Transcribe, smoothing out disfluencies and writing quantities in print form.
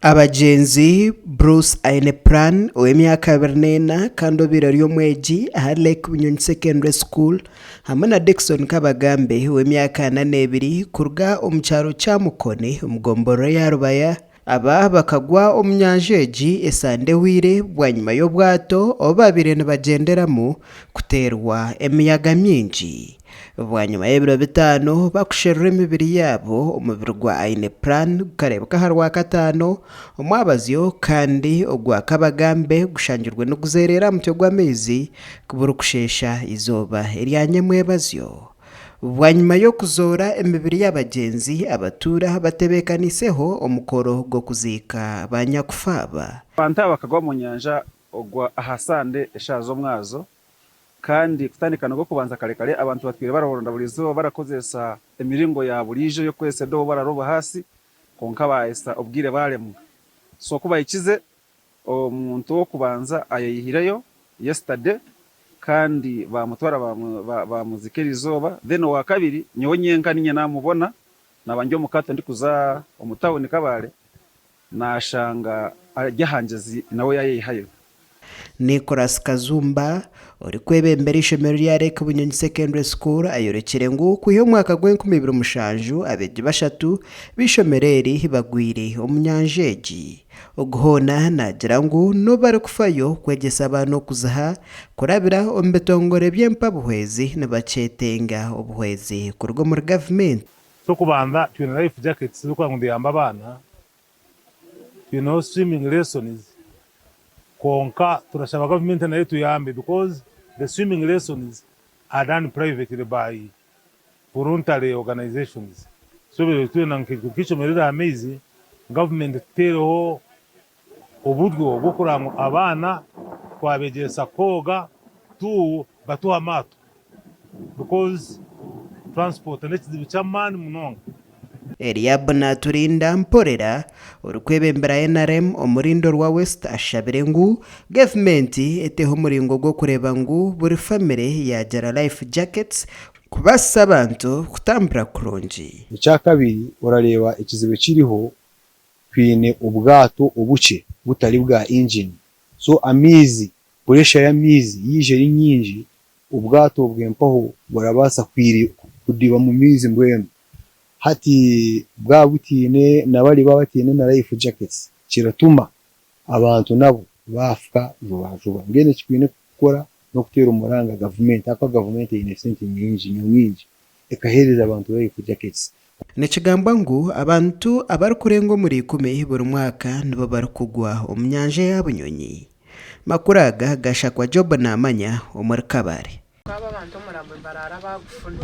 Abagenzi Bruce Ainepran ow'emyaka 24 kandi obwire ry'omwegi aha Lake Bunyonyi Secondary School hamwe na Dickson Kabagambe ow'emyaka 42 kuruga omu kyaro kya Mukone omu gomboro ya Rubaya aba bakagwa omu nyanja egi esande hwire bwanyuma y'obwato obabire nibagenderamu kuterwa emiyaga mingi. Bwanyuma y'ebiro 5 bakusherura emibiri yabo omubiri gwa Ainepran gukarebeka aha rwakatano omwabazyo kandi ogwa Kabagambe gushangirwe niguzerera mutwe gw'amaizi kubura kushesha izooba eryanyamwebazyo. Bwanyuma y'okuzora emibiri y'abagenzi abatura batebekaniseho omukoro gwo kuziika banyakufaaba. Abantu bakagwa mu nyanja ogwa ahasande eshazo mwazo kandi kutandikana go kubanza kare abantu batwire bararonda burizo barakozesa emiringo ya burijo yo kwese do bararoba hasi konka baesa obwire baremu so kuba ikize omuntu wo kubanza ayeyihireyo yesterday kandi bamutwara bamuzikira izoba then wa kabiri nyonyenka ninye namubona nabanjyo mukato ndikuza omutawuni Kabale nashanga ajahangezi nawe yayeyihayo. Nicholas Kazumba ori kwebembera ishomero rya Lake Bunyonyi Secondary School ayorekere ngu kuyo mwaka gw'2007 abeji bashatu bishomereri bagwire omu nyanja egi oguhona nagira ngu no bari kufayo kwegesa abantu kuzaha kurabira omu bitongore by'empabuhwezi nibacetenga obuhwezi kuruga muri government so kubanza twina life jackets zo ngu yamba abana twina swimming lessons konka turashaba government nayo tuyambe because the swimming lessons are done privately by voluntary organizations. So we twina nkikishomerera amezi government tereho obudgo bwo kurango abana kwabegesa koga tu batuha mato because transport nekizibu kyamani munonga. Eliab Naturinda Mporera orukwebembera NRM omurindo rwa West ashabire ngu government eteho muringo gwo kureba ngu buri family yagera life jackets kubasa abantu kutambura kurungi. Icyakabiri urareba ikizibe kiriho kwine ubwato obuce butari bwa engine so amizi pressure ya mizi yije nyinji ubwato bwempaho burabasa kwiri kudiba mu mizi mbwenu hati bwa butine nabali babatine na life jackets kiratuma abantu nabo bafka juba ngene kikwine gukora no kutera umuranga government aka government innocent nyinji ekahereza abantu life jackets. Nekigamba ngu abantu abari kurengo muri 10 buri mwaka nibo bari kugwa omu nyanja ya Bunyonyi. Makuraga gashakwa Job Namanya omuri Kabale. Aba bantu murambe barara bagufuna